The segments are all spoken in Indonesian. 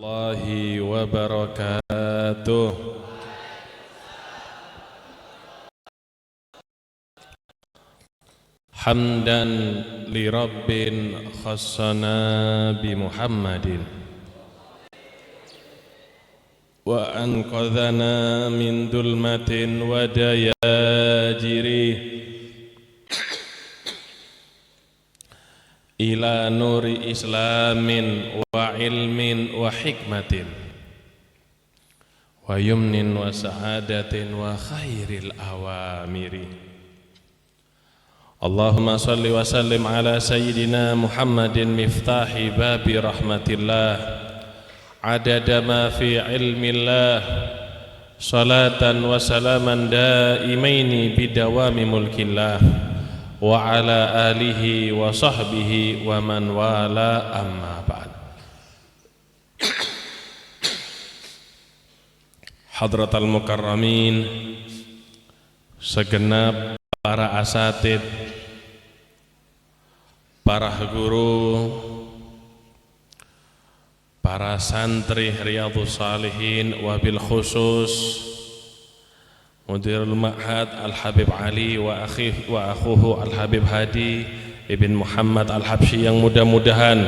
Warahmatullahi wabarakatuh. Hamdan li rabbin khassana bi Muhammadin wa anqadhana min dulmatin wa dayajiri ila nuri islamin wa ilmin wa hikmatin wa yumnin wa sa'adatin wa khairil awamiri. Allahumma salli wa sallim ala sayyidina Muhammadin miftahi babi rahmatillah adada ma fi ilmillah salatan wa salaman daimaini bidawami mulkillah wa ala alihi wa sahbihi wa man wala amma ba'd. Hadratal mukarramin, segenap para asatid, para guru, para santri Riyadhus Shalihin, wabil khusus Mudirul Ma'had Al-Habib Ali wa akhuhu Al-Habib Hadi Ibn Muhammad Al-Habsyi, yang mudah-mudahan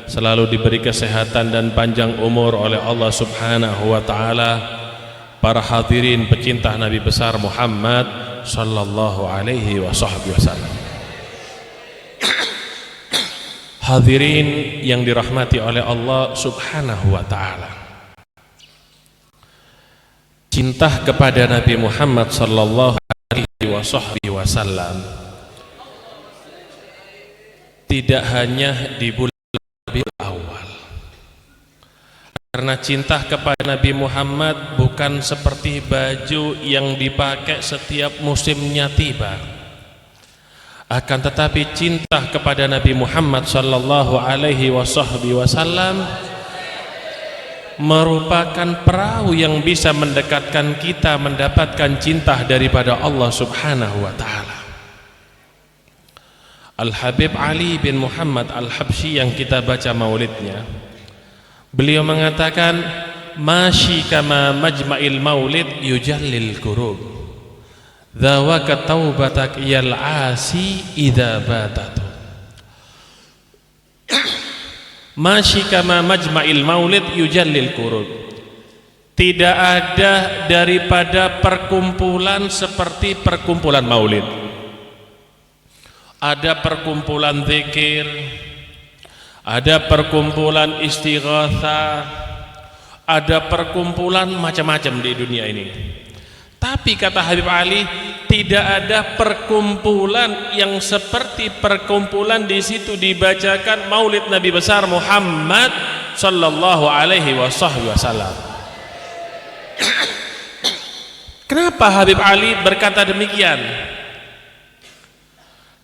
selalu diberi kesehatan dan panjang umur oleh Allah Subhanahu wa ta'ala. Para hadirin pecinta Nabi besar Muhammad sallallahu alaihi wasallam. Hadirin yang dirahmati oleh Allah Subhanahu wa ta'ala, cinta kepada Nabi Muhammad sallallahu alaihi wasallam tidak hanya di bulan Rabiul Awal, karena cinta kepada Nabi Muhammad bukan seperti baju yang dipakai setiap musimnya tiba, akan tetapi cinta kepada Nabi Muhammad sallallahu alaihi wasallam merupakan perahu yang bisa mendekatkan kita mendapatkan cinta daripada Allah Subhanahu wa ta'ala. Al-Habib Ali bin Muhammad Al-Habsyi yang kita baca maulidnya, beliau mengatakan, masyi kama majma'il maulid yujallil kurub dhawaka taubatak yal asi idha batatu. Masyi kama majma'il maulid yujallil kurub, tidak ada daripada perkumpulan seperti perkumpulan maulid. Ada perkumpulan zikir, ada perkumpulan istighatsah, ada perkumpulan macam-macam di dunia ini. Tapi kata Habib Ali, tidak ada perkumpulan yang seperti perkumpulan di situ dibacakan maulid Nabi besar Muhammad sallallahu alaihi wasallam. Kenapa Habib Ali berkata demikian?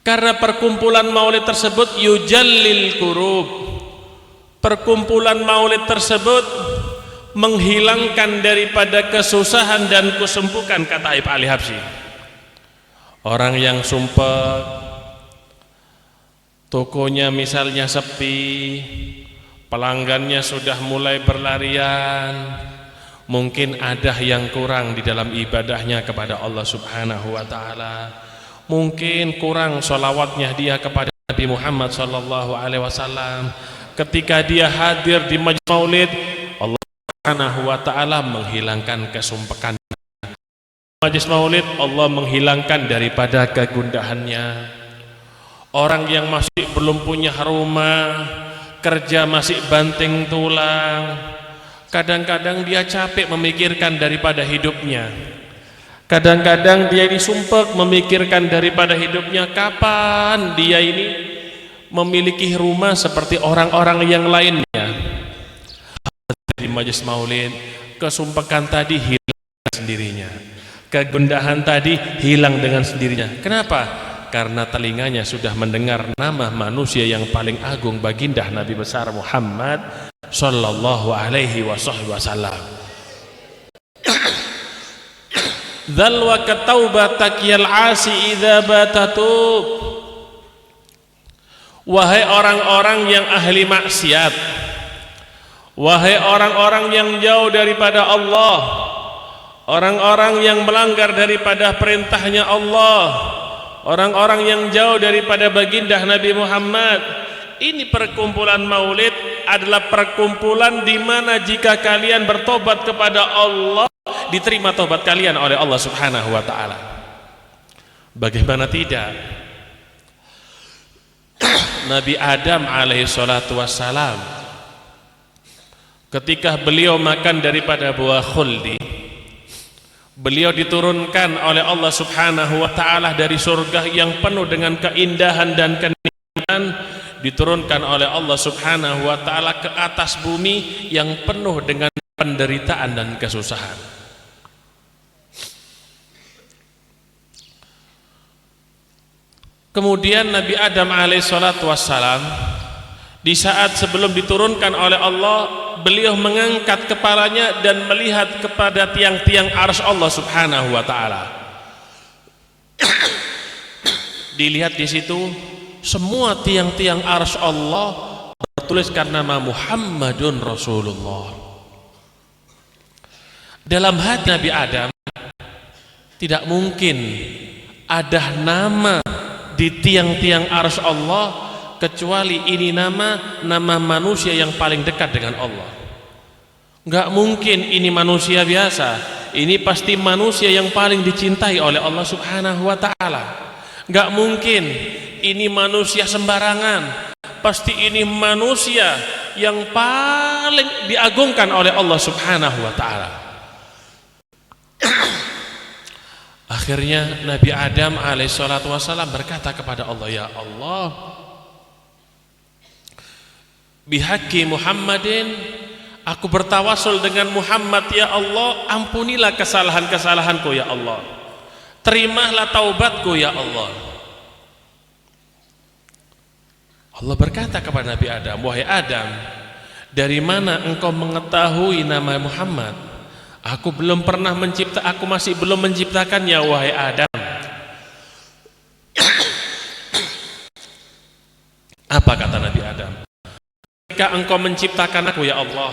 Karena perkumpulan maulid tersebut yujallil kurub, perkumpulan maulid tersebut menghilangkan daripada kesusahan dan kesumpukan, kata Habib Ali Habsyi. Orang yang sumpah, tokonya misalnya sepi, pelanggannya sudah mulai berlarian, mungkin ada yang kurang di dalam ibadahnya kepada Allah Subhanahu wa ta'ala, mungkin kurang sholawatnya dia kepada Nabi Muhammad sallallahu alaihi wasallam. Ketika dia hadir di majlis maulid, Allah Subhanahu wa ta'ala menghilangkan kesumpekan. Majlis maulid Allah menghilangkan daripada kegundahannya. Orang yang masih belum punya rumah, kerja masih banting tulang, kadang-kadang dia capek memikirkan daripada hidupnya, kadang-kadang dia disumpek memikirkan daripada hidupnya, kapan dia ini memiliki rumah seperti orang-orang yang lainnya. Di majlis maulid, kesumpekan tadi hilang sendirinya, kegundahan tadi hilang dengan sendirinya. Kenapa? Karena telinganya sudah mendengar nama manusia yang paling agung, baginda Nabi besar Muhammad sallallahu alaihi wasallam. Dzalwa kataubatak yal asi idza batatub. Wahai orang-orang yang ahli maksiat, Wahai orang-orang yang jauh daripada Allah, orang-orang yang melanggar daripada perintahnya Allah, orang-orang yang jauh daripada baginda Nabi Muhammad. Ini perkumpulan maulid adalah perkumpulan di mana jika kalian bertobat kepada Allah, diterima tobat kalian oleh Allah Subhanahu wa taala. Bagaimana tidak? Nabi Adam alaihi salatu wassalam, ketika beliau makan daripada buah khuldi, beliau diturunkan oleh Allah Subhanahu wa taala dari surga yang penuh dengan keindahan dan kenikmatan, diturunkan oleh Allah Subhanahu wa taala ke atas bumi yang penuh dengan penderitaan dan kesusahan. Kemudian Nabi Adam alaihissalatu wassalam, di saat sebelum diturunkan oleh Allah, beliau mengangkat kepalanya dan melihat kepada tiang-tiang arsy Allah Subhanahu wa taala. Dilihat di situ semua tiang-tiang arsy Allah bertuliskan nama Muhammadun Rasulullah. Dalam hati Nabi Adam, tidak mungkin ada nama di tiang-tiang arsy Allah kecuali ini nama manusia yang paling dekat dengan Allah. Nggak mungkin ini manusia biasa, ini pasti manusia yang paling dicintai oleh Allah Subhanahu wa taala. Nggak mungkin ini manusia sembarangan, pasti ini manusia yang paling diagungkan oleh Allah Subhanahu wa taala. Akhirnya Nabi Adam alaihissalatu wassalam berkata kepada Allah, ya Allah, bihaqi Muhammadin, aku bertawasul dengan Muhammad ya Allah, ampunilah kesalahan-kesalahanku ya Allah, terimalah taubatku ya Allah. Allah berkata kepada Nabi Adam, wahai Adam, dari mana engkau mengetahui nama Muhammad? Aku belum pernah aku masih belum menciptakannya wahai Adam. Apa kata Nabi Adam? Ketika engkau menciptakan aku ya Allah,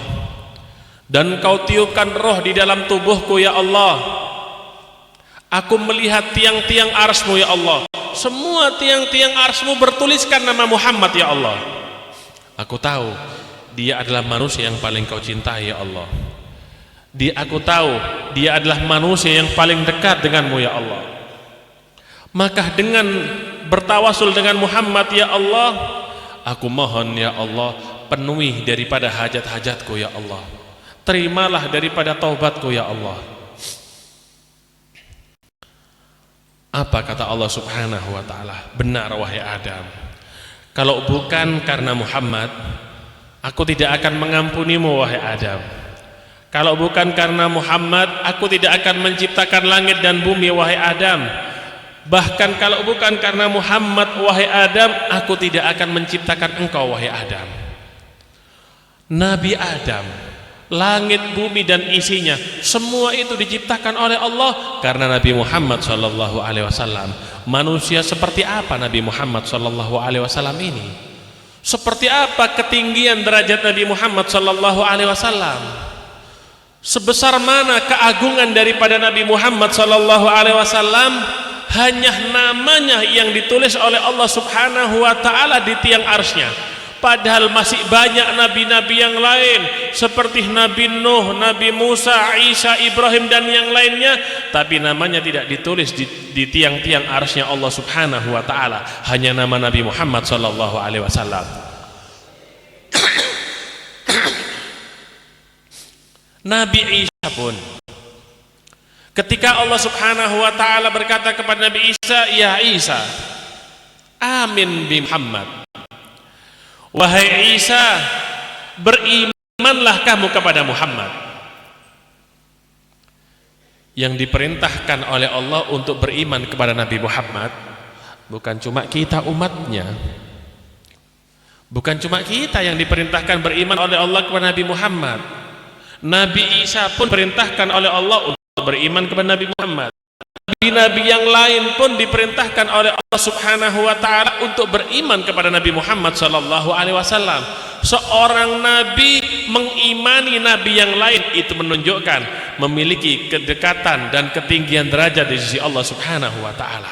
dan kau tiupkan roh di dalam tubuhku ya Allah, aku melihat tiang-tiang arsy-Mu ya Allah, semua tiang-tiang arsy-Mu bertuliskan nama Muhammad ya Allah. Aku tahu dia adalah manusia yang paling kau cintai ya Allah. Aku tahu dia adalah manusia yang paling dekat denganmu ya Allah. Maka dengan bertawasul dengan Muhammad ya Allah, aku mohon ya Allah, penuhi daripada hajat-hajatku ya Allah, terimalah daripada taubatku ya Allah. Apa kata Allah Subhanahu wa taala? Benar wahai Adam, kalau bukan karena Muhammad, aku tidak akan mengampunimu wahai Adam. Kalau bukan karena Muhammad, aku tidak akan menciptakan langit dan bumi wahai Adam. Bahkan kalau bukan karena Muhammad wahai Adam, aku tidak akan menciptakan engkau wahai Adam. Nabi Adam, langit, bumi dan isinya, semua itu diciptakan oleh Allah karena Nabi Muhammad sallallahu alaihi wasallam. Manusia seperti apa Nabi Muhammad sallallahu alaihi wasallam ini? Seperti apa ketinggian derajat Nabi Muhammad sallallahu alaihi wasallam? Sebesar mana keagungan daripada Nabi Muhammad sallallahu alaihi wasallam? Hanya namanya yang ditulis oleh Allah Subhanahu wa taala di tiang arsy-Nya. Padahal masih banyak nabi-nabi yang lain seperti Nabi Nuh, Nabi Musa, Isa, Ibrahim dan yang lainnya, tapi namanya tidak ditulis di tiang-tiang arsy-Nya Allah Subhanahu wa taala. Hanya nama Nabi Muhammad sallallahu alaihi wasallam. Nabi Isa pun, ketika Allah Subhanahu wa taala berkata kepada Nabi Isa, ya Isa, amin bi Muhammad, wahai Isa, berimanlah kamu kepada Muhammad. Yang diperintahkan oleh Allah untuk beriman kepada Nabi Muhammad bukan cuma kita umatnya, bukan cuma kita yang diperintahkan beriman oleh Allah kepada Nabi Muhammad. Nabi Isa pun diperintahkan oleh Allah untuk beriman kepada Nabi Muhammad. Nabi-nabi yang lain pun diperintahkan oleh Allah Subhanahu wa taala untuk beriman kepada Nabi Muhammad sallallahu alaihi wasallam. seorang nabi mengimani nabi yang lain, itu menunjukkan memiliki kedekatan dan ketinggian derajat di sisi Allah Subhanahu wa taala.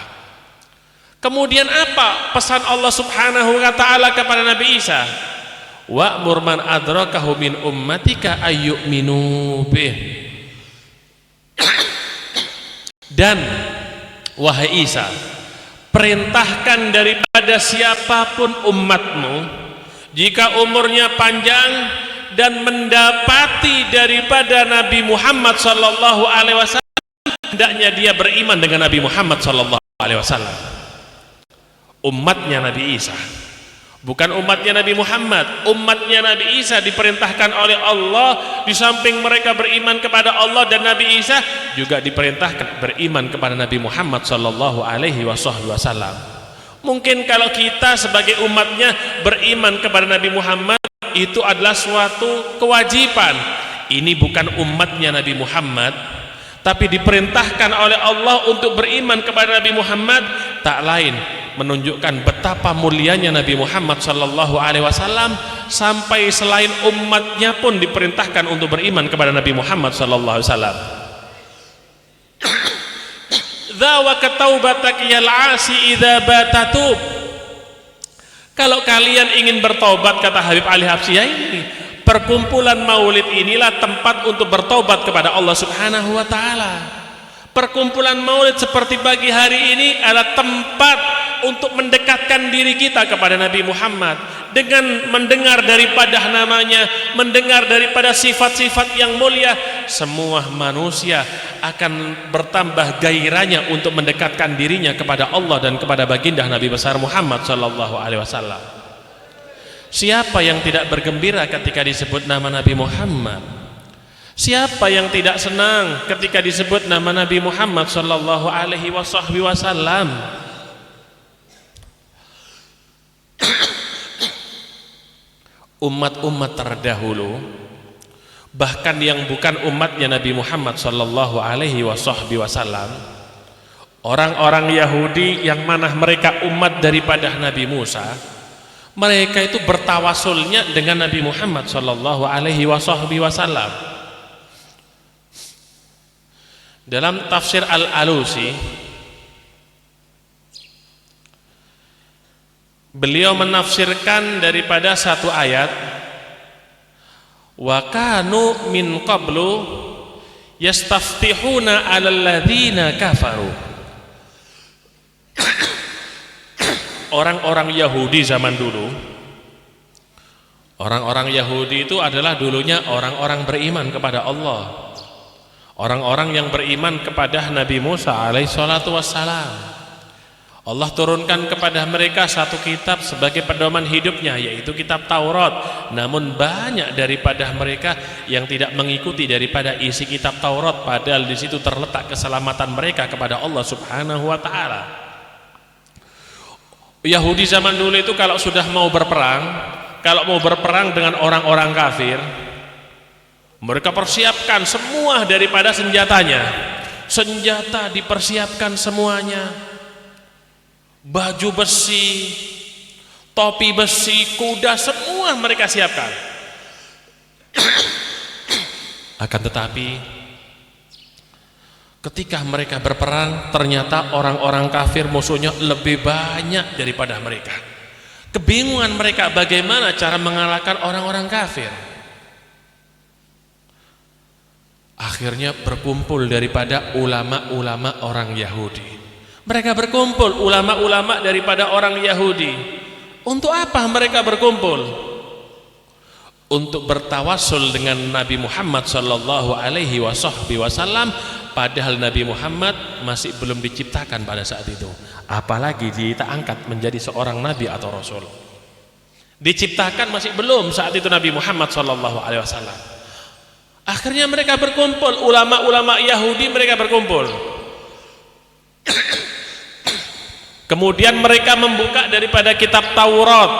Kemudian apa pesan Allah Subhanahu wa taala kepada Nabi Isa? Wa'mur man adrakahu min ummatika ayyuminu bih. Dan wahai Isa, perintahkan daripada siapapun umatmu, jika umurnya panjang dan mendapati daripada Nabi Muhammad sallallahu alaihi wasallam, hendaknya dia beriman dengan Nabi Muhammad sallallahu alaihi wasallam. Umatnya Nabi Isa, bukan umatnya Nabi Muhammad. Umatnya Nabi Isa diperintahkan oleh Allah, di samping mereka beriman kepada Allah dan Nabi Isa, juga diperintahkan beriman kepada Nabi Muhammad sallallahu alaihi wasallam. Mungkin kalau kita sebagai umatnya beriman kepada Nabi Muhammad, itu adalah suatu kewajiban. Ini bukan umatnya Nabi Muhammad, tapi diperintahkan oleh Allah untuk beriman kepada Nabi Muhammad, tak lain menunjukkan betapa mulianya Nabi Muhammad sallallahu alaihi wasallam, sampai selain umatnya pun diperintahkan untuk beriman kepada Nabi Muhammad sallallahu alaihi wasallam. Dzawaka taubataka yal 'asi idza batatub. Kalau kalian ingin bertobat, kata Habib Ali Habsyi, ini perkumpulan maulid inilah tempat untuk bertobat kepada Allah Subhanahu wa taala. Perkumpulan maulid seperti pagi hari ini adalah tempat untuk mendekatkan diri kita kepada Nabi Muhammad, dengan mendengar daripada namanya, mendengar daripada sifat-sifat yang mulia. Semua manusia akan bertambah gairahnya untuk mendekatkan dirinya kepada Allah dan kepada baginda Nabi besar Muhammad sallallahu alaihi wasallam. Siapa yang tidak bergembira ketika disebut nama Nabi Muhammad? Siapa yang tidak senang ketika disebut nama Nabi Muhammad sallallahu alaihi wasallam? Umat-umat terdahulu, bahkan yang bukan umatnya Nabi Muhammad sallallahu alaihi wasallam, orang-orang Yahudi yang mana mereka umat daripada Nabi Musa, mereka itu bertawasulnya dengan Nabi Muhammad sallallahu alaihi wasallam. Dalam tafsir Al-Alusi, beliau menafsirkan daripada satu ayat, wa kanu min qablu yastaftihuna 'alal ladzina kafaru. Orang-orang Yahudi zaman dulu, orang-orang Yahudi itu adalah dulunya orang-orang beriman kepada Allah, orang-orang yang beriman kepada Nabi Musa alaihi salatu wassalam. Allah turunkan kepada mereka satu kitab sebagai pedoman hidupnya, yaitu kitab Taurat. Namun banyak daripada mereka yang tidak mengikuti daripada isi kitab Taurat, padahal di situ terletak keselamatan mereka kepada Allah Subhanahu wa taala. Yahudi zaman dulu itu kalau sudah mau berperang dengan orang-orang kafir, mereka persiapkan semua daripada senjatanya. Senjata dipersiapkan semuanya, baju besi, topi besi, kuda, semua mereka siapkan. Akan tetapi ketika mereka berperang, ternyata orang-orang kafir musuhnya lebih banyak daripada mereka. Kebingungan mereka bagaimana cara mengalahkan orang-orang kafir. Akhirnya berkumpul daripada ulama-ulama orang Yahudi. Mereka berkumpul, ulama-ulama daripada orang Yahudi. Untuk apa mereka berkumpul? Untuk bertawassul dengan Nabi Muhammad sallallahu alaihi wasallam, padahal Nabi Muhammad masih belum diciptakan pada saat itu, apalagi kita angkat menjadi seorang nabi atau rasul. Diciptakan masih belum saat itu Nabi Muhammad sallallahu alaihi wasallam. Akhirnya mereka berkumpul, ulama-ulama Yahudi mereka berkumpul. Kemudian mereka membuka daripada kitab Taurat.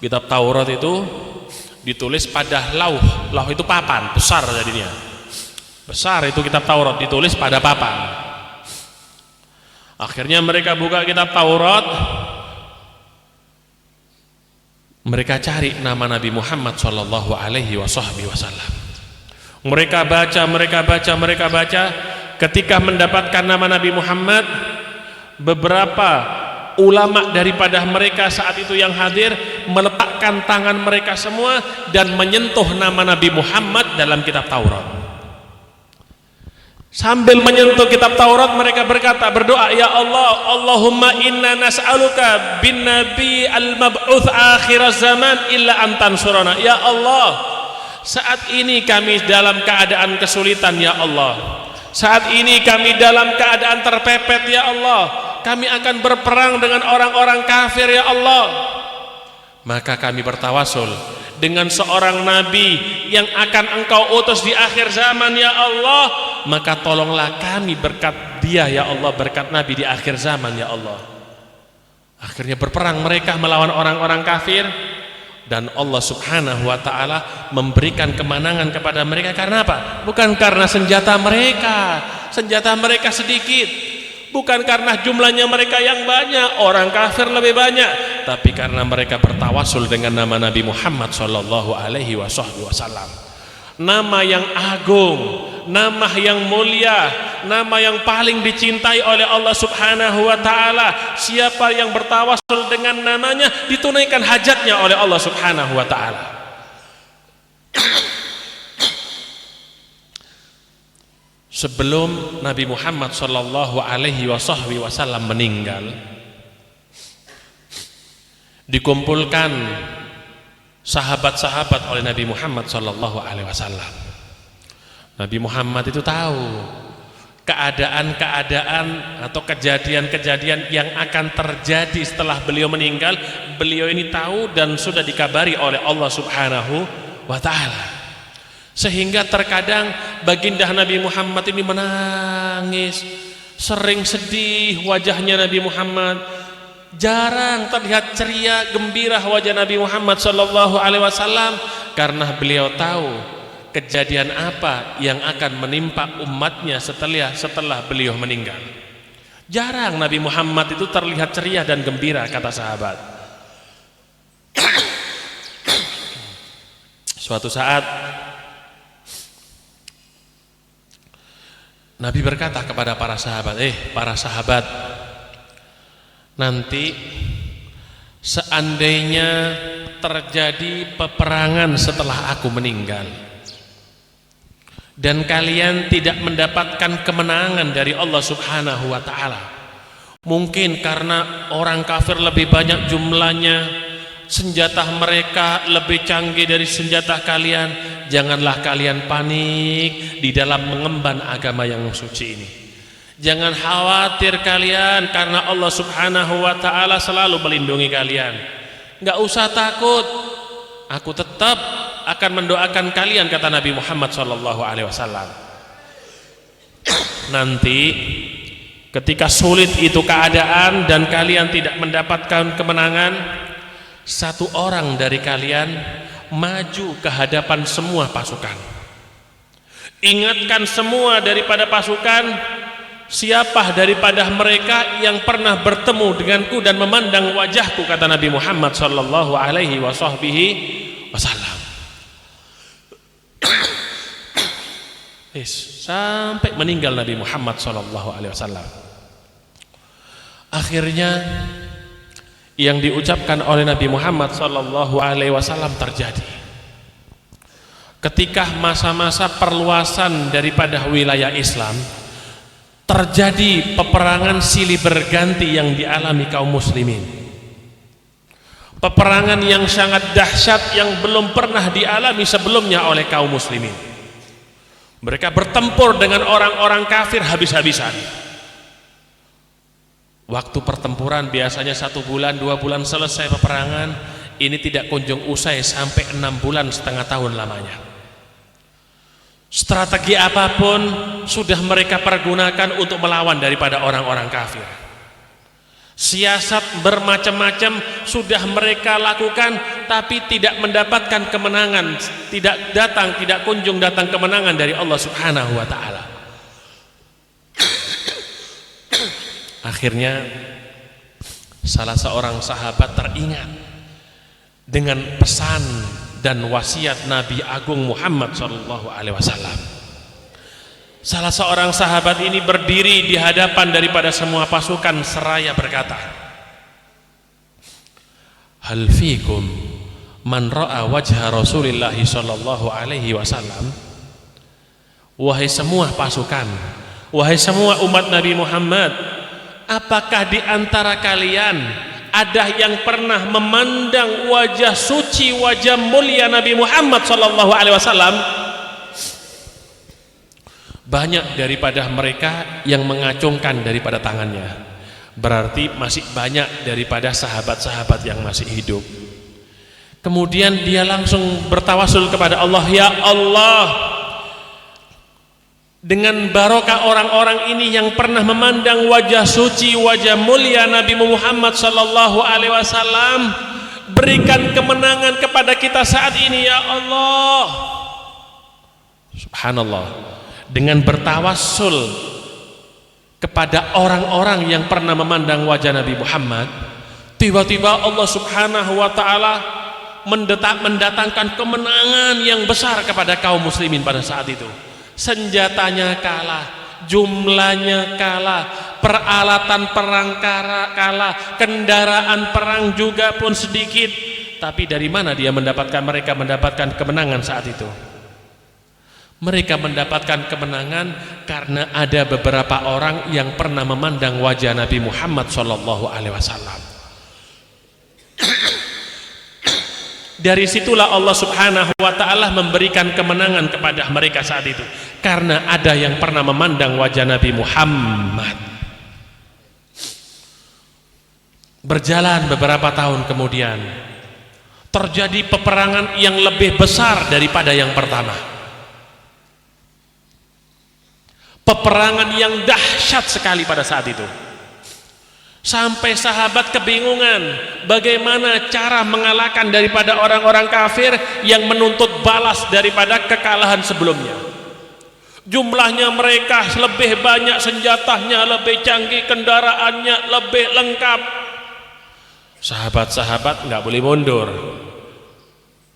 Kitab Taurat itu ditulis pada lauh. Lauh itu papan, besar jadinya. Besar itu kitab Taurat, ditulis pada papan. Akhirnya mereka buka kitab Taurat. Mereka cari nama Nabi Muhammad sallallahu alaihi wasallam. Mereka baca. Ketika mendapatkan nama Nabi Muhammad, beberapa ulama daripada mereka saat itu yang hadir meletakkan tangan mereka semua dan menyentuh nama Nabi Muhammad dalam kitab Taurat. Sambil menyentuh kitab Taurat, mereka berdoa, ya Allah, Allahumma inna nas'aluka bin nabi al-mab'uth akhir zaman illa antan surana. Ya Allah, saat ini kami dalam keadaan kesulitan, ya Allah. Saat ini kami dalam keadaan terpepet, ya Allah. Kami akan berperang dengan orang-orang kafir, ya Allah. Maka kami bertawasul dengan seorang nabi yang akan engkau utus di akhir zaman, ya Allah. Maka tolonglah kami berkat dia, ya Allah, berkat nabi di akhir zaman, ya Allah. Akhirnya berperang mereka melawan orang-orang kafir, dan Allah subhanahu wa ta'ala memberikan kemenangan kepada mereka. Karena apa? Bukan karena senjata mereka sedikit, bukan karena jumlahnya mereka yang banyak, orang kafir lebih banyak, tapi karena mereka bertawasul dengan nama Nabi Muhammad sallallahu alaihi wasallam. Nama yang agung, nama yang mulia, nama yang paling dicintai oleh Allah subhanahu wa ta'ala. Siapa yang bertawasul dengan namanya, ditunaikan hajatnya oleh Allah subhanahu wa ta'ala. Sebelum Nabi Muhammad sallallahu alaihi wasallam meninggal, dikumpulkan sahabat-sahabat oleh Nabi Muhammad sallallahu alaihi wasallam. Nabi Muhammad itu tahu keadaan-keadaan atau kejadian-kejadian yang akan terjadi setelah beliau meninggal. Beliau ini tahu dan sudah dikabari oleh Allah subhanahu wa ta'ala. Sehingga terkadang baginda Nabi Muhammad ini menangis, sering sedih wajahnya Nabi Muhammad. Jarang terlihat ceria gembira wajah Nabi Muhammad sallallahu alaihi wasallam, karena beliau tahu kejadian apa yang akan menimpa umatnya setelah beliau meninggal. Jarang Nabi Muhammad itu terlihat ceria dan gembira, kata sahabat. Suatu saat Nabi berkata kepada para sahabat, nanti seandainya terjadi peperangan setelah aku meninggal dan kalian tidak mendapatkan kemenangan dari Allah subhanahu wa ta'ala, mungkin karena orang kafir lebih banyak jumlahnya, senjata mereka lebih canggih dari senjata kalian, janganlah kalian panik di dalam mengemban agama yang suci ini. Jangan khawatir kalian, karena Allah subhanahu wa ta'ala selalu melindungi kalian. Nggak usah takut, aku tetap akan mendoakan kalian, kata Nabi Muhammad SAW. Nanti ketika sulit itu keadaan dan kalian tidak mendapatkan kemenangan, satu orang dari kalian maju ke hadapan semua pasukan. Ingatkan semua daripada pasukan, siapa daripada mereka yang pernah bertemu denganku dan memandang wajahku, kata Nabi Muhammad sallallahu alaihi wasallam. Sampai meninggal Nabi Muhammad sallallahu alaihi wasallam. Akhirnya yang diucapkan oleh Nabi Muhammad sallallahu alaihi wasallam terjadi. Ketika masa-masa perluasan daripada wilayah Islam, terjadi peperangan silih berganti yang dialami kaum muslimin. Peperangan yang sangat dahsyat yang belum pernah dialami sebelumnya oleh kaum muslimin. Mereka bertempur dengan orang-orang kafir habis-habisan. Waktu pertempuran biasanya 1 bulan, 2 bulan selesai peperangan. Ini tidak kunjung usai sampai 6 bulan, setengah tahun lamanya. Strategi apapun sudah mereka pergunakan untuk melawan daripada orang-orang kafir. Siasat bermacam-macam sudah mereka lakukan, tapi tidak mendapatkan kemenangan. Tidak kunjung datang kemenangan dari Allah subhanahu wa ta'ala. Akhirnya salah seorang sahabat teringat dengan pesan dan wasiat Nabi Agung Muhammad SAW. Salah seorang sahabat ini berdiri di hadapan daripada semua pasukan seraya berkata, hal fikum man ra'a wajha Rasulillah sallallahu alaihi wasallam. Wahai semua pasukan, wahai semua umat Nabi Muhammad, apakah di antara kalian ada yang pernah memandang wajah suci, wajah mulia Nabi Muhammad sallallahu alaihi wasallam? Banyak daripada mereka yang mengacungkan daripada tangannya. Berarti masih banyak daripada sahabat-sahabat yang masih hidup. Kemudian dia langsung bertawasul kepada Allah, ya Allah, dengan barokah orang-orang ini yang pernah memandang wajah suci, wajah mulia Nabi Muhammad sallallahu alaihi wasallam, berikan kemenangan kepada kita saat ini ya Allah. Subhanallah, dengan bertawassul kepada orang-orang yang pernah memandang wajah Nabi Muhammad, tiba-tiba Allah Subhanahu wa taala mendatangkan kemenangan yang besar kepada kaum muslimin pada saat itu. Senjatanya kalah, jumlahnya kalah, peralatan perang kalah, kendaraan perang juga pun sedikit. Tapi dari mana mereka mendapatkan kemenangan saat itu? Mereka mendapatkan kemenangan karena ada beberapa orang yang pernah memandang wajah Nabi Muhammad SAW. Dari situlah Allah Subhanahu wa ta'ala memberikan kemenangan kepada mereka saat itu, karena ada yang pernah memandang wajah Nabi Muhammad. Berjalan beberapa tahun kemudian, terjadi peperangan yang lebih besar daripada yang pertama. Peperangan yang dahsyat sekali pada saat itu, sampai sahabat kebingungan bagaimana cara mengalahkan daripada orang-orang kafir yang menuntut balas daripada kekalahan sebelumnya. Jumlahnya mereka lebih banyak, senjatanya lebih canggih, kendaraannya lebih lengkap. Sahabat-sahabat nggak boleh mundur.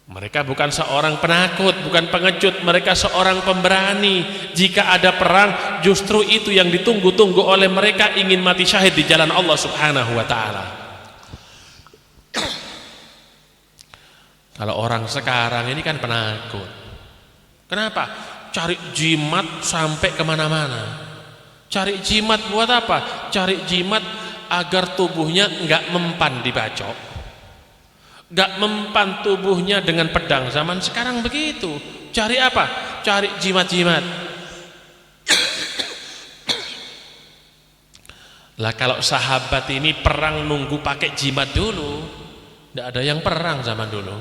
Mereka bukan seorang penakut, bukan pengecut, mereka seorang pemberani. Jika ada perang, justru itu yang ditunggu-tunggu oleh mereka, ingin mati syahid di jalan Allah Subhanahu wa ta'ala. Kalau orang sekarang ini kan penakut. Kenapa? Cari jimat sampai kemana-mana. Cari jimat buat apa? Cari jimat agar tubuhnya nggak mempan dibacok, gak mempan tubuhnya dengan pedang. Zaman sekarang begitu. Cari apa? Cari jimat-jimat. Lah kalau sahabat ini perang nunggu pakai jimat dulu, tidak ada yang perang zaman dulu.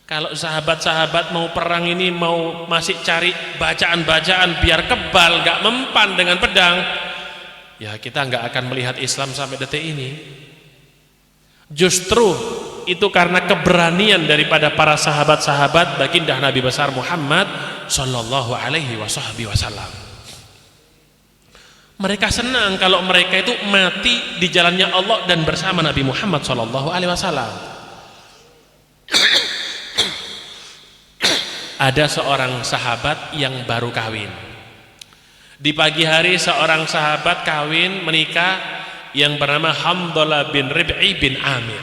Kalau sahabat-sahabat mau perang ini mau masih cari bacaan-bacaan biar kebal, gak mempan dengan pedang, ya kita nggak akan melihat Islam sampai detik ini. Justru itu karena keberanian daripada para sahabat-sahabat baginda Nabi besar Muhammad sallallahu alaihi wasallam. Mereka senang kalau mereka itu mati di jalannya Allah dan bersama Nabi Muhammad sallallahu alaihi wasallam. Ada seorang sahabat yang baru kawin. Di pagi hari seorang sahabat kawin, menikah, yang bernama Hamdalah bin Rib'i bin Amir.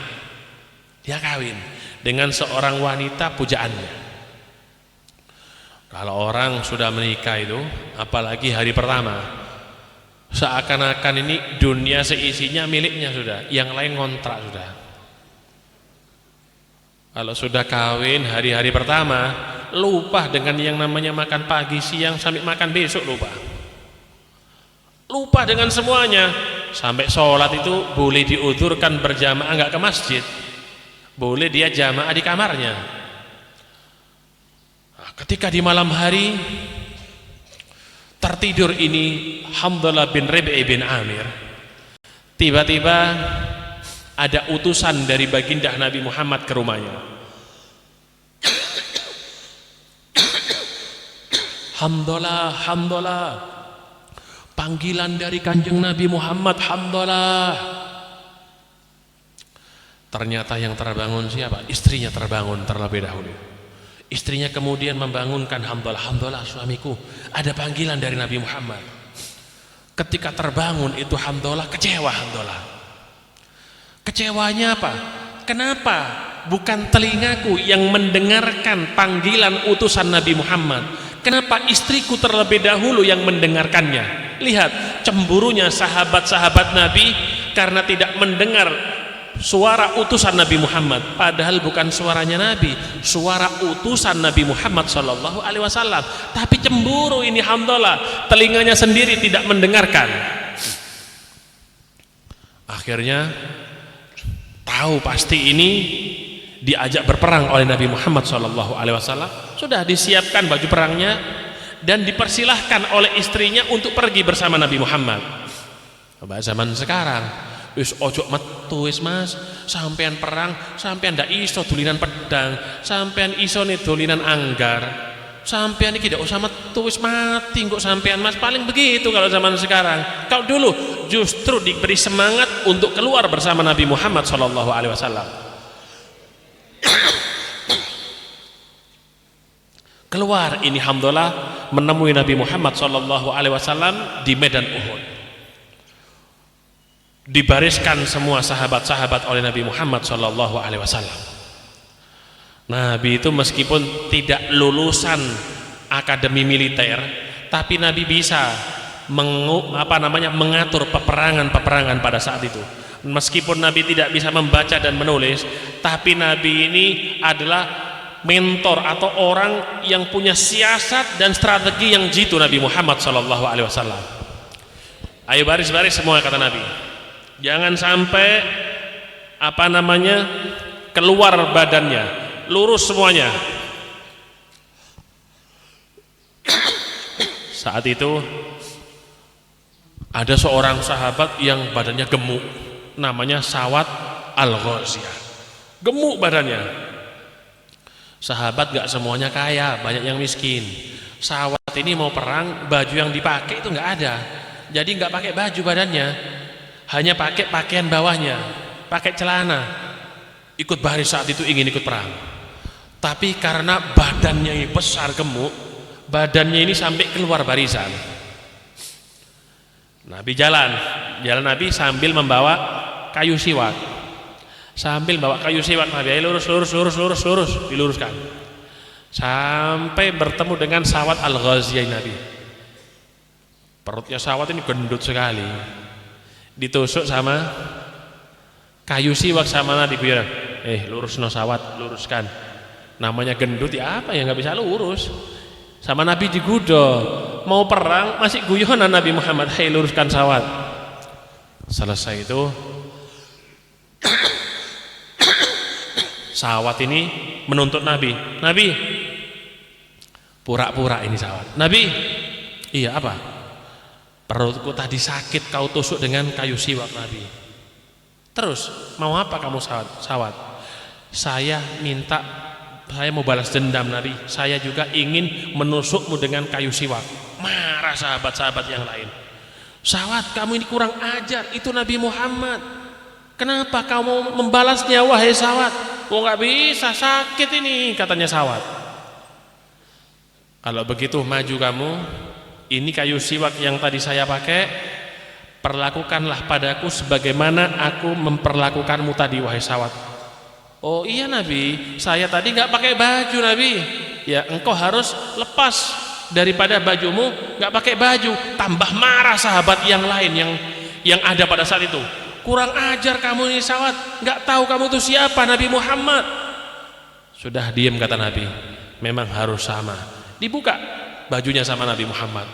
Dia kawin dengan seorang wanita pujaannya. Kalau orang sudah menikah itu, apalagi hari pertama, seakan-akan ini dunia seisinya miliknya sudah, yang lain ngontrak sudah. Kalau sudah kawin hari-hari pertama, lupa dengan yang namanya makan pagi, siang, sampai makan besok lupa dengan semuanya. Sampai sholat itu boleh diudhurkan berjamaah, nggak ke masjid, boleh dia jamaah di kamarnya. Nah, ketika di malam hari tertidur ini Hamdalah bin Rib'i bin Amir, tiba-tiba ada utusan dari baginda Nabi Muhammad ke rumahnya. Hamdalah, Hamdalah, panggilan dari kanjeng Nabi Muhammad, Hamdalah. Ternyata yang terbangun siapa? Istrinya terbangun terlebih dahulu. Istrinya kemudian membangunkan Hanzalah. Hanzalah, suamiku, ada panggilan dari Nabi Muhammad. Ketika terbangun itu Hanzalah kecewa. Hanzalah kecewanya apa? Kenapa bukan telingaku yang mendengarkan panggilan utusan Nabi Muhammad? Kenapa istriku terlebih dahulu yang mendengarkannya? Lihat cemburunya sahabat-sahabat Nabi karena tidak mendengar suara utusan Nabi Muhammad, padahal bukan suaranya Nabi, suara utusan Nabi Muhammad Shallallahu Alaihi Wasallam. Tapi cemburu ini Hanzalah, telinganya sendiri tidak mendengarkan. Akhirnya tahu pasti ini diajak berperang oleh Nabi Muhammad Shallallahu Alaihi Wasallam. Sudah disiapkan baju perangnya dan dipersilahkan oleh istrinya untuk pergi bersama Nabi Muhammad. Pada zaman sekarang, wis ojo metu wis Mas, sampean perang, sampean ndak iso dolinan pedang, sampean isone dolinan anggar, sampean iki ndak usah metu wis mati kok sampean Mas. Paling begitu kalau zaman sekarang. Kalau dulu justru diberi semangat untuk keluar bersama Nabi Muhammad Shallallahu Alaihi Wasallam. Keluar ini Hanzalah menemui Nabi Muhammad Shallallahu Alaihi Wasallam di medan Uhud. Dibariskan semua sahabat-sahabat oleh Nabi Muhammad Shallallahu Alaihi Wasallam. Nabi itu meskipun tidak lulusan akademi militer, tapi Nabi bisa mengatur peperangan pada saat itu. Meskipun Nabi tidak bisa membaca dan menulis, tapi Nabi ini adalah mentor atau orang yang punya siasat dan strategi yang jitu Nabi Muhammad Shallallahu Alaihi Wasallam. Ayo baris-baris semua, kata Nabi. Jangan sampai keluar badannya, lurus semuanya. Saat itu ada seorang sahabat yang badannya gemuk, namanya Sawat Al-Ghaziyah. Gemuk badannya. Sahabat gak semuanya kaya, banyak yang miskin. Sawat ini mau perang, baju yang dipakai itu gak ada, jadi gak pakai baju badannya, hanya pakai pakaian bawahnya, pakai celana. Ikut baris saat itu ingin ikut perang, tapi karena badannya ini besar gemuk, badannya ini sampai keluar barisan. Nabi jalan Nabi sambil membawa kayu siwak. Sambil bawa kayu siwak Nabi, lurus, diluruskan sampai bertemu dengan Sawat Al-Ghaziyah Nabi. Perutnya Sawat ini gendut sekali, ditusuk sama kayu siwak sama Nabi. Lurus no Sawat, luruskan. Namanya gendut ya apa ya, nggak bisa lurus. Sama Nabi digudo, mau perang masih guyonan Nabi Muhammad, luruskan Sawat. Selesai itu Sawat ini menuntut Nabi. Nabi, pura-pura ini Sawat. Nabi, iya apa? Perutku tadi sakit, kau tusuk dengan kayu siwak. Nabi, terus mau apa kamu Sawat? Saya mau balas dendam Nabi. Saya juga ingin menusukmu dengan kayu siwak. Marah sahabat-sahabat yang lain. Sawat, kamu ini kurang ajar, itu Nabi Muhammad. Kenapa kamu membalasnya wahai Sawat? Nggak bisa, sakit ini, katanya Sawat. Kalau begitu maju kamu, ini kayu siwak yang tadi saya pakai, perlakukanlah padaku sebagaimana aku memperlakukanmu tadi wahai Sawat. Oh iya Nabi, saya tadi nggak pakai baju Nabi. Ya engkau harus lepas daripada bajumu, nggak pakai baju. Tambah marah sahabat yang lain yang ada pada saat itu. Kurang ajar kamu ini Sawat, nggak tahu kamu itu siapa, Nabi Muhammad. Sudah diam, kata Nabi. Memang harus sama. Dibuka bajunya sama Nabi Muhammad,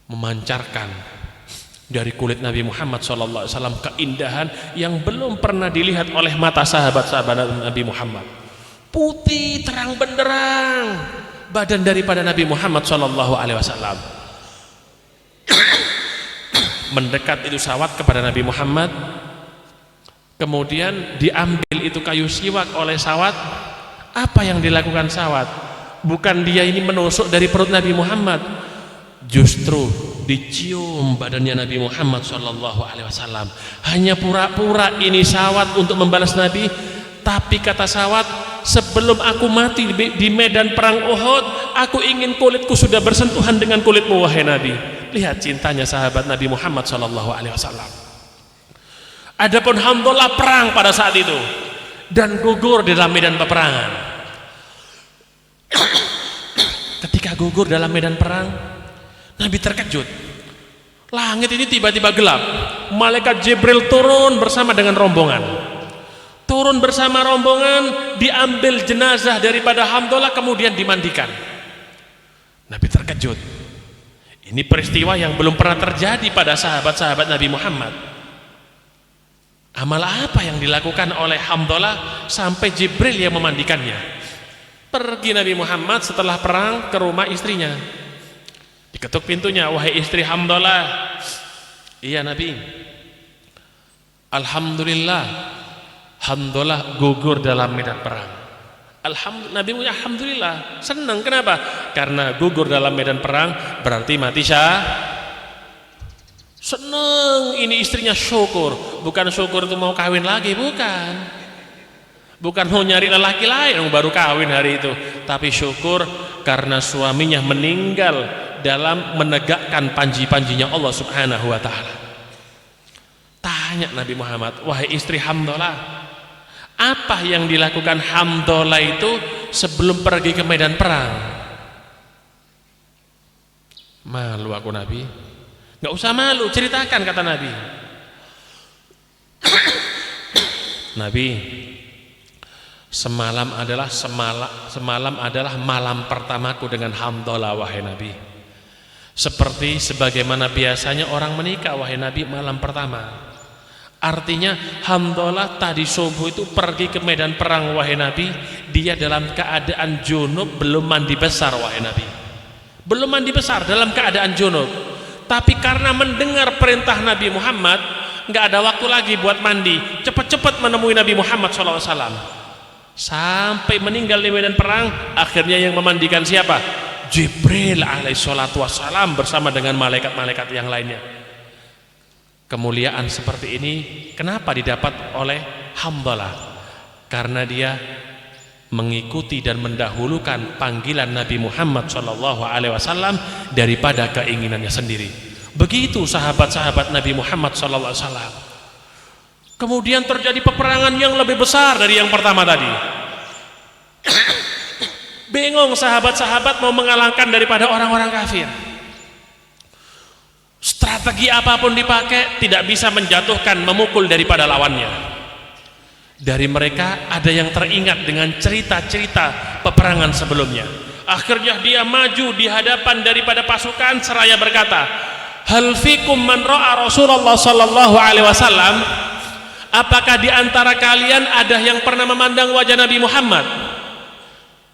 memancarkan dari kulit Nabi Muhammad SAW keindahan yang belum pernah dilihat oleh mata sahabat-sahabat Nabi Muhammad. Putih terang benderang badan daripada Nabi Muhammad SAW. Mendekat itu Sawat kepada Nabi Muhammad, kemudian diambil itu kayu siwak oleh Sawat. Apa yang dilakukan Sawat? Bukan dia ini menusuk dari perut Nabi Muhammad, justru dicium badannya Nabi Muhammad SAW. Hanya pura-pura ini syahwat untuk membalas Nabi. Tapi kata syahwat, sebelum aku mati di medan perang Uhud, aku ingin kulitku sudah bersentuhan dengan kulitmu wahai Nabi. Lihat cintanya sahabat Nabi Muhammad SAW. Adapun Hamdalah perang pada saat itu dan gugur di dalam medan peperangan. Ketika gugur dalam medan perang, Nabi terkejut. Langit ini tiba-tiba gelap. Malaikat Jibril turun bersama dengan rombongan. Turun bersama rombongan, diambil jenazah daripada Hamdalah kemudian dimandikan. Nabi terkejut. Ini peristiwa yang belum pernah terjadi pada sahabat-sahabat Nabi Muhammad. Amal apa yang dilakukan oleh Hamdalah sampai Jibril yang memandikannya? Pergi Nabi Muhammad setelah perang ke rumah istrinya. Diketuk pintunya, wahai istri Hamdalah. Iya Nabi. Alhamdulillah, Hamdalah gugur dalam medan perang. Nabi punya alhamdulillah, senang. Kenapa? Karena gugur dalam medan perang berarti mati senang. Ini istrinya syukur. Bukan syukur itu mau kawin lagi, bukan mau nyari lelaki lain yang baru kawin hari itu, tapi syukur karena suaminya meninggal dalam menegakkan panji-panjinya Allah Subhanahu wa ta'ala. Tanya Nabi Muhammad, wahai istri Hamdalah, apa yang dilakukan Hamdalah itu sebelum pergi ke medan perang? Malu aku Nabi. Nggak usah malu, ceritakan, kata Nabi. Nabi, semalam adalah malam pertamaku dengan Hamdalah wahai Nabi. Seperti sebagaimana biasanya orang menikah wahai Nabi malam pertama. Artinya Hamdalah tadi subuh itu pergi ke medan perang wahai Nabi, dia dalam keadaan junub, belum mandi besar wahai Nabi. Belum mandi besar, dalam keadaan junub. Tapi karena mendengar perintah Nabi Muhammad, nggak ada waktu lagi buat mandi, cepat-cepat menemui Nabi Muhammad SAW. Sampai meninggal di medan perang, akhirnya yang memandikan siapa? Jibril alaihissalatu wassalam bersama dengan malaikat-malaikat yang lainnya. Kemuliaan seperti ini kenapa didapat oleh Hamdalah? Karena dia mengikuti dan mendahulukan panggilan Nabi Muhammad SAW daripada keinginannya sendiri. Begitu sahabat-sahabat Nabi Muhammad SAW. Kemudian terjadi peperangan yang lebih besar dari yang pertama tadi. Bingung sahabat-sahabat mau mengalahkan daripada orang-orang kafir. Strategi apapun dipakai tidak bisa menjatuhkan, memukul daripada lawannya. Dari mereka ada yang teringat dengan cerita-cerita peperangan sebelumnya. Akhirnya dia maju di hadapan daripada pasukan seraya berkata, hal fikum man ra'a Rasulullah sallallahu alaihi wasallam? Apakah di antara kalian ada yang pernah memandang wajah Nabi Muhammad?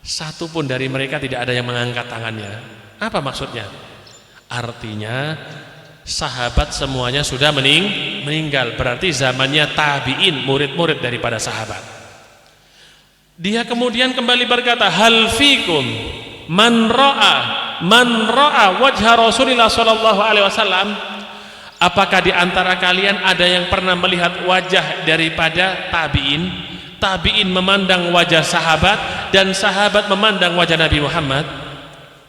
Satu pun dari mereka tidak ada yang mengangkat tangannya. Apa maksudnya? Artinya sahabat semuanya sudah meninggal. Berarti zamannya tabi'in, murid-murid daripada sahabat. Dia kemudian kembali berkata, hal fikum man ra'a wajha Rasulillah sallallahu alaihi wasallam? Apakah di antara kalian ada yang pernah melihat wajah daripada tabi'in? Tabi'in memandang wajah sahabat dan sahabat memandang wajah Nabi Muhammad.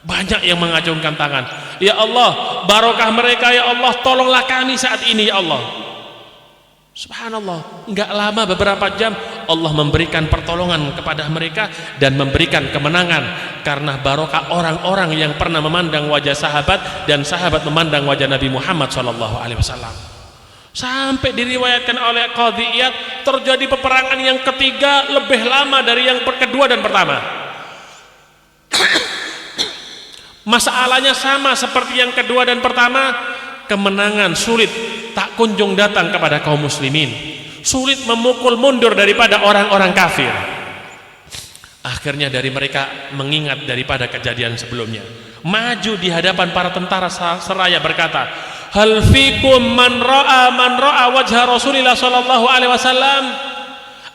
Banyak yang mengacungkan tangan. Ya Allah, barokah mereka ya Allah, tolonglah kami saat ini ya Allah. Subhanallah, enggak lama beberapa jam Allah memberikan pertolongan kepada mereka dan memberikan kemenangan karena barokah orang-orang yang pernah memandang wajah sahabat dan sahabat memandang wajah Nabi Muhammad SAW. Sampai diriwayatkan oleh Qadhi Iyad terjadi peperangan yang ketiga lebih lama dari yang kedua dan pertama. Masalahnya sama seperti yang kedua dan pertama, kemenangan sulit tak kunjung datang kepada kaum muslimin, sulit memukul mundur daripada orang-orang kafir. Akhirnya dari mereka mengingat daripada kejadian sebelumnya, maju di hadapan para tentara seraya berkata, hal fikum man ra'a wajha Rasulillah sallallahu alaihi wasallam?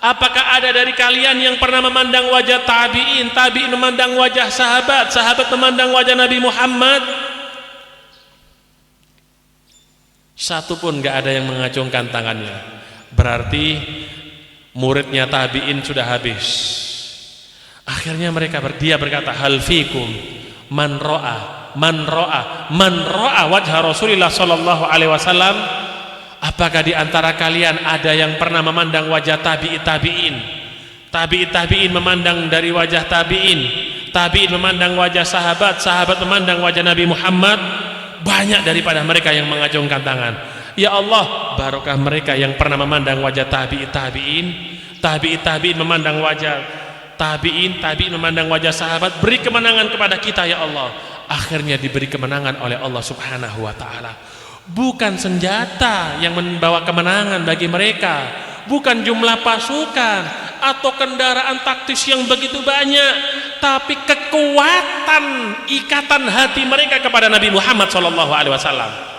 Apakah ada dari kalian yang pernah memandang wajah tabi'in, tabi'in memandang wajah sahabat, sahabat memandang wajah Nabi Muhammad? Satu pun nggak ada yang mengacungkan tangannya. Berarti muridnya tabi'in sudah habis. Akhirnya dia berkata, hal fikum man ra'a wajha Rasulillah sallallahu alaihi wasallam. Apakah di antara kalian ada yang pernah memandang wajah tabi'in? Tabi'in memandang dari wajah tabi'in memandang wajah sahabat memandang wajah Nabi Muhammad. Banyak daripada mereka yang mengacungkan tangan. Ya Allah, barokah mereka yang pernah memandang wajah tabi'in memandang wajah tabi'in memandang wajah sahabat. Beri kemenangan kepada kita ya Allah. Akhirnya diberi kemenangan oleh Allah subhanahu wa ta'ala. Bukan senjata yang membawa kemenangan bagi mereka, bukan jumlah pasukan atau kendaraan taktis yang begitu banyak, tapi kekuatan ikatan hati mereka kepada Nabi Muhammad SAW.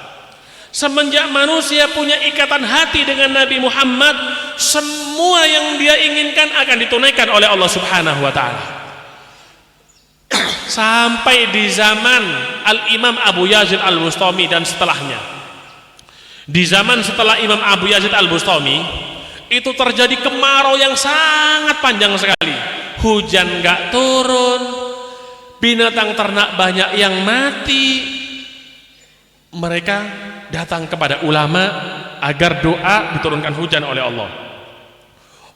Semenjak manusia punya ikatan hati dengan Nabi Muhammad, semua yang dia inginkan akan ditunaikan oleh Allah subhanahu wa ta'ala. Sampai di zaman Al-Imam Abu Yazid Al-Bustami dan setelahnya. Di zaman setelah Imam Abu Yazid Al-Bustami itu terjadi kemarau yang sangat panjang sekali. Hujan gak turun, binatang ternak banyak yang mati. Mereka datang kepada ulama agar doa diturunkan hujan oleh Allah.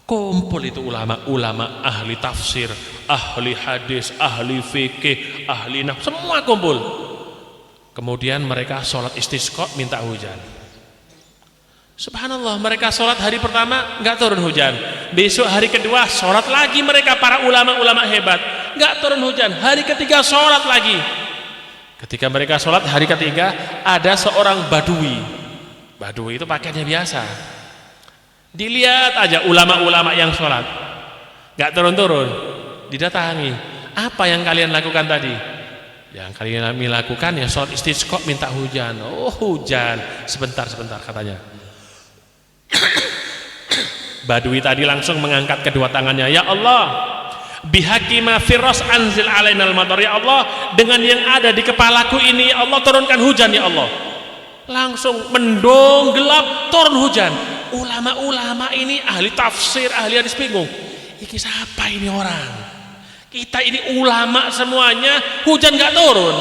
Kumpul itu ulama ahli tafsir, ahli hadis, ahli fikih, ahli nahwu, semua kumpul. Kemudian mereka sholat istisqa minta hujan. Subhanallah, mereka sholat hari pertama nggak turun hujan. Besok hari kedua sholat lagi mereka, para ulama-ulama hebat, nggak turun hujan. Hari ketiga sholat lagi. Ketika mereka sholat hari ketiga, ada seorang badui. Badui itu pakaiannya biasa. Dilihat aja ulama-ulama yang sholat nggak turun-turun, didatangi. Apa yang kalian lakukan tadi? Yang kalian lakukan ya sholat istisqa minta hujan. Oh hujan, sebentar katanya. Badui tadi langsung mengangkat kedua tangannya, ya Allah, bihaqima firras anzil alainal matar, ya Allah, dengan yang ada di kepalaku ini ya Allah, turunkan hujan ya Allah. Langsung mendung gelap, turun hujan. Ulama-ulama ini ahli tafsir, ahli hadis bingung, ini siapa ini orang? Kita ini ulama semuanya, hujan gak turun.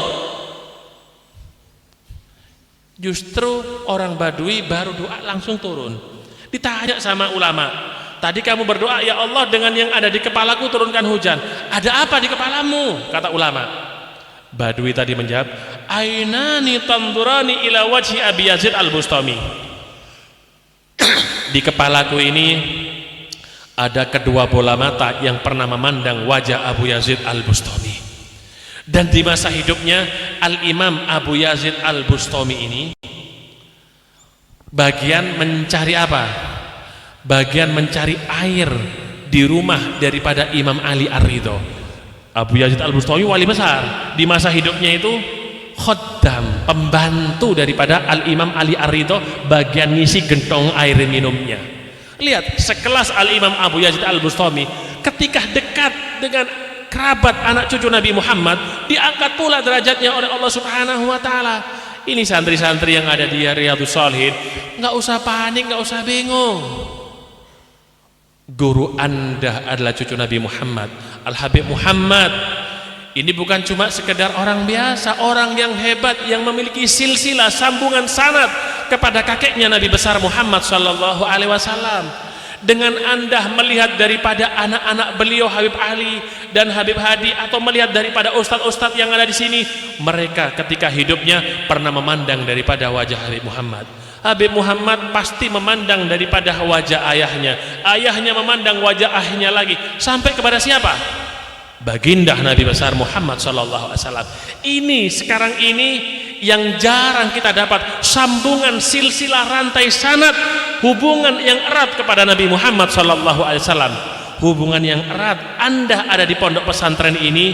Justru orang badui baru doa langsung turun. Ditanya sama ulama, tadi kamu berdoa ya Allah dengan yang ada di kepalaku turunkan hujan, ada apa di kepalamu? Kata ulama. Badui tadi menjawab, ainani tandurani ila wajhi Abi Yazid Al-Bustami. Di kepalaku ini ada kedua bola mata yang pernah memandang wajah Abu Yazid Al-Bustami. Dan di masa hidupnya Al-Imam Abu Yazid Al-Bustami ini bagian mencari apa? Bagian mencari air di rumah daripada Imam Ali Ar-Ridho. Abu Yazid Al-Bustami wali besar. Di masa hidupnya itu khaddam, pembantu daripada Al-Imam Ali Ar-Ridho, bagian ngisi gentong air minumnya. Lihat, sekelas Al-Imam Abu Yazid Al-Bustami ketika dekat dengan kerabat anak cucu Nabi Muhammad, diangkat pula derajatnya oleh Allah subhanahu wa ta'ala. Ini santri-santri yang ada di Riyadhus Shalihin, nggak usah panik, nggak usah bingung. Guru Anda adalah cucu Nabi Muhammad, Al-Habib Muhammad. Ini bukan cuma sekedar orang biasa, orang yang hebat, yang memiliki silsilah sambungan sanad kepada kakeknya Nabi besar Muhammad sallallahu alaihi wasallam. Dengan Anda melihat daripada anak-anak beliau Habib Ali dan Habib Hadi, atau melihat daripada ustadz-ustadz yang ada di sini, mereka ketika hidupnya pernah memandang daripada wajah Habib Muhammad. Habib Muhammad pasti memandang daripada wajah ayahnya, ayahnya memandang wajah ayahnya lagi, sampai kepada siapa? Baginda Nabi besar Muhammad sallallahu alaihi wasallam. Ini sekarang ini yang jarang kita dapat, sambungan silsilah rantai sanad, hubungan yang erat kepada Nabi Muhammad sallallahu alaihi wasallam. Hubungan yang erat. Anda ada di pondok pesantren ini,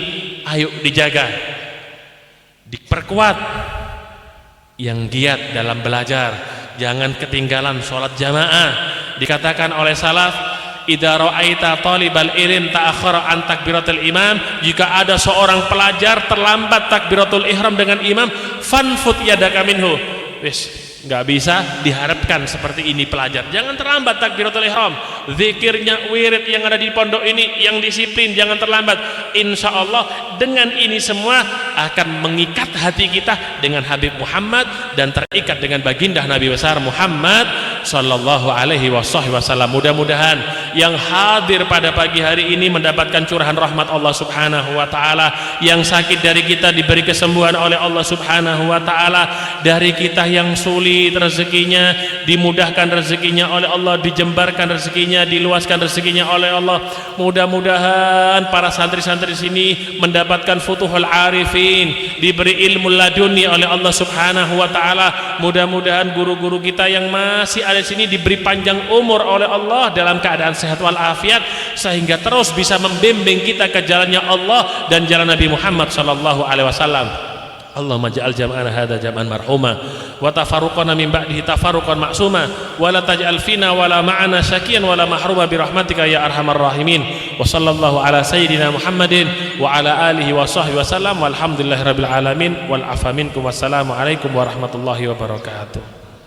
ayo dijaga, diperkuat. Yang giat dalam belajar, jangan ketinggalan sholat jamaah. Dikatakan oleh salaf, idza ra'aita talibal ilm ta'akhkhara an takbiratul imam, jika ada seorang pelajar terlambat takbiratul ihram dengan imam, fanfut yadaka minhu, wis Nggak bisa diharapkan seperti ini pelajar. Jangan terlambat takbiratul ihram. Zikirnya, wirid yang ada di pondok ini yang disiplin, jangan terlambat. Insya Allah dengan ini semua akan mengikat hati kita dengan Habib Muhammad dan terikat dengan baginda Nabi besar Muhammad sallallahu alaihi wasallam. Mudah-mudahan yang hadir pada pagi hari ini mendapatkan curahan rahmat Allah subhanahu wa ta'ala. Yang sakit dari kita diberi kesembuhan oleh Allah subhanahu wa ta'ala. Dari kita yang sulit rezekinya dimudahkan rezekinya oleh Allah, dijembarkan rezekinya, diluaskan rezekinya oleh Allah. Mudah-mudahan para santri-santri sini mendapatkan futuhul arifin, diberi ilmu laduni oleh Allah subhanahu wa ta'ala. Mudah-mudahan guru-guru kita yang masih ada di sini diberi panjang umur oleh Allah dalam keadaan sehat walafiat, sehingga terus bisa membimbing kita ke jalannya Allah dan jalan Nabi Muhammad sallallahu alaihi wasallam. Allahumma ja'al jam'ana hadza jam'an marhuma wa tafarruqana min ba'dihi tafarruqan ma'suma wa la taj'al fina wa la ma'ana syakiyan wa la mahruma bi rahmatika ya arhamar rahimin. Wa sallallahu ala sayyidina Muhammadin wa ala alihi wa sahbihi wasallam walhamdulillahirabbil alamin wal afa minkum. Wassalamu alaikum warahmatullahi wabarakatuh.